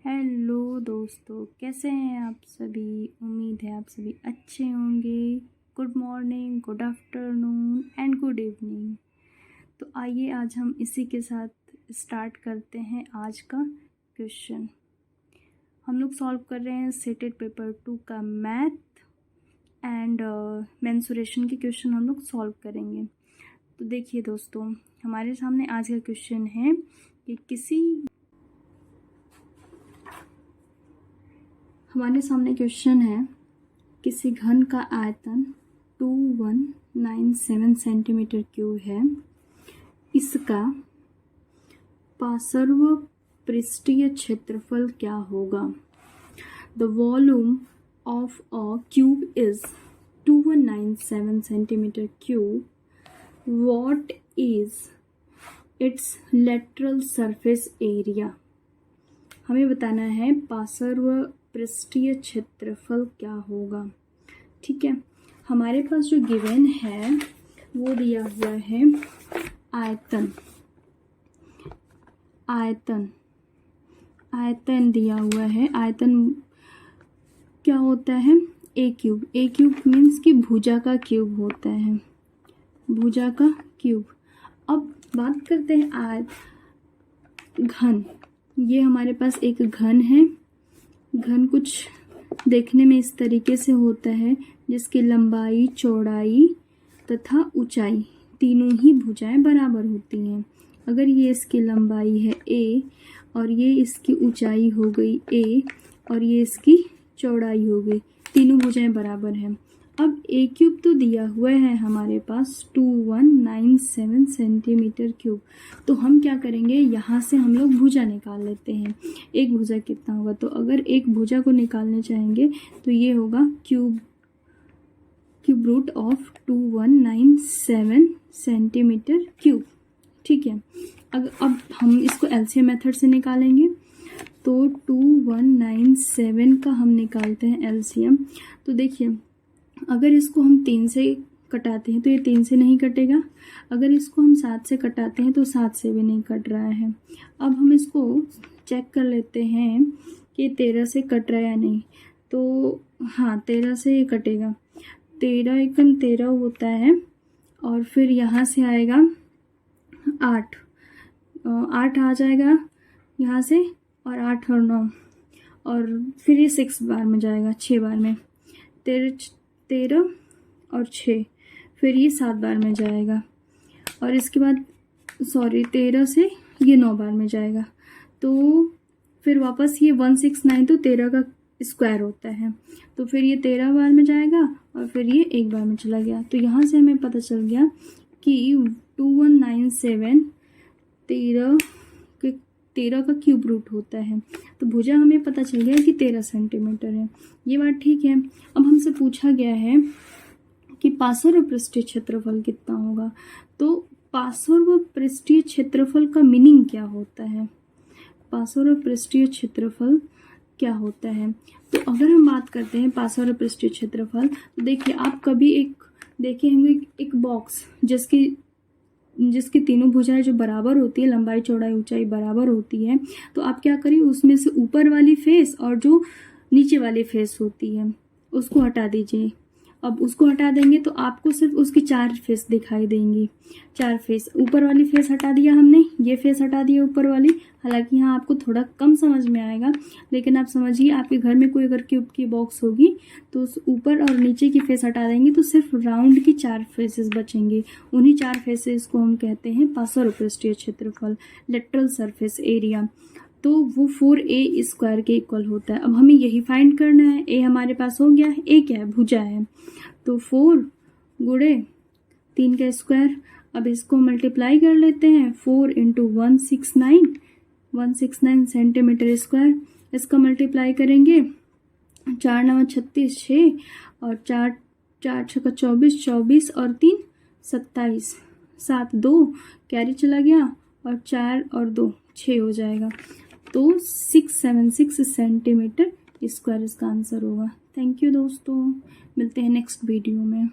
Hello दोस्तों, कैसे हैं आप सभी। उम्मीद है आप सभी अच्छे होंगे। Good morning, good afternoon and good evening. तो आइए आज हम इसी के साथ स्टार्ट करते हैं आज का क्वेश्चन। हम लोग सॉल्व कर रहे हैं सेटेड पेपर 2 का मैथ एंड मेंसुरेशन के क्वेश्चन हम लोग सॉल्व करेंगे। तो देखिए दोस्तों, हमारे सामने आज का क्वेश्चन है कि किसी घन का आयतन 2197 सेंटीमीटर क्यूब है। इसका पार्श्व पृष्ठीय क्षेत्रफल क्या होगा। The volume of a cube is 2197 centimetre cube. What is its lateral surface area? हमें बताना है पार्श्व पृष्ठीय क्षेत्रफल क्या होगा। ठीक है, हमारे पास जो गिवन है वो दिया हुआ है आयतन दिया हुआ है। आयतन क्या होता है? ए क्यूब। ए क्यूब मीन्स कि भुजा का क्यूब होता है, भुजा का क्यूब। अब बात करते हैं घन। ये हमारे पास एक घन है। घन कुछ देखने में इस तरीके से होता है जिसकी लंबाई, चौड़ाई तथा ऊंचाई तीनों ही भुजाएं बराबर होती हैं। अगर ये इसकी लंबाई है a और ये इसकी ऊंचाई हो गई a और ये इसकी चौड़ाई हो गई, तीनों भुजाएं बराबर हैं। अब ए क्यूब तो दिया हुआ है हमारे पास 2197 सेंटीमीटर क्यूब। तो हम क्या करेंगे, यहाँ से हम लोग भुजा निकाल लेते हैं। एक भुजा कितना होगा, तो अगर एक भुजा को निकालने चाहेंगे तो ये होगा cube root of 2197 centimetre cube. ठीक है, अब हम इसको एलसीएम मेथड से निकालेंगे। तो 2197 का हम निकालते हैं एलसीएम। तो देखिए, अगर इसको हम 3 से कटाते हैं तो ये 3 से नहीं कटेगा। अगर इसको हम 7 से कटाते हैं तो 7 से भी नहीं कट रहा है। अब हम इसको चेक कर लेते हैं कि 13 से कट रहा है या नहीं। तो हाँ, 13 से ये कटेगा। 13 एकम 13 होता है और फिर यहाँ से आएगा 8 आ जाएगा यहाँ से, और 8 और 9, और फिर ये 6 बार में जाएगा, 6 बार में। 13 और 6, फिर ये 7 बार में जाएगा, और इसके बाद 13 से ये 9 बार में जाएगा। तो फिर वापस ये 169, तो 13 का स्क्वायर होता है। तो फिर ये 13 बार में जाएगा और फिर ये 1 बार में चला गया। तो यहाँ से हमें पता चल गया कि 2197 13 का क्यूब रूट होता है। तो भुजा हमें पता चल गया कि 13 सेंटीमीटर है। ये बात ठीक है। अब हमसे पूछा गया है कि पार्श्व पृष्ठीय क्षेत्रफल कितना होगा। तो पार्श्व पृष्ठीय क्षेत्रफल का मीनिंग क्या होता है, पार्श्व पृष्ठीय क्षेत्रफल क्या होता है। तो अगर हम बात करते हैं पार्श्व पृष्ठीय क्षेत्रफल, तो देखिए, आप कभी एक देखे होंगे एक बॉक्स जिसकी तीनों भुजाएं जो बराबर होती है, लंबाई, चौड़ाई, ऊंचाई बराबर होती है। तो आप क्या करिए, उसमें से ऊपर वाली फेस और जो नीचे वाली फेस होती है उसको हटा दीजिए। अब उसको हटा देंगे तो आपको सिर्फ उसकी 4 फेस दिखाई देंगी। 4 फेस, ऊपर वाली फेस हटा दिया हमने, ये फेस हटा दिया ऊपर वाली। हालांकि यहाँ आपको थोड़ा कम समझ में आएगा, लेकिन आप समझिए, आपके घर में कोई अगर क्यूब की बॉक्स होगी तो उस ऊपर और नीचे की फेस हटा देंगे तो सिर्फ राउंड की 4 फेसेस बचेंगे। उन्हीं 4 फेसेस को हम कहते हैं पार्श्व पृष्ठीय क्षेत्रफल, लेटरल सरफेस एरिया। तो वो 4a स्क्वायर के इक्वल होता है। अब हमें यही फाइंड करना है। a हमारे पास हो गया है, a क्या है, भुजा है। तो 4 गुणे 3 का स्क्वायर। अब इसको मल्टीप्लाई कर लेते हैं, 4 इंटू 169 सेंटीमीटर स्क्वायर। इसका मल्टीप्लाई करेंगे, 4 9 36, 6 और 4 6 24 और 3 27, 7 2 कैरी चला गया, और 4 और 2 6 हो जाएगा। तो 676 सेंटीमीटर स्क्वायर इसका आंसर होगा। थैंक यू दोस्तों, मिलते हैं नेक्स्ट वीडियो में।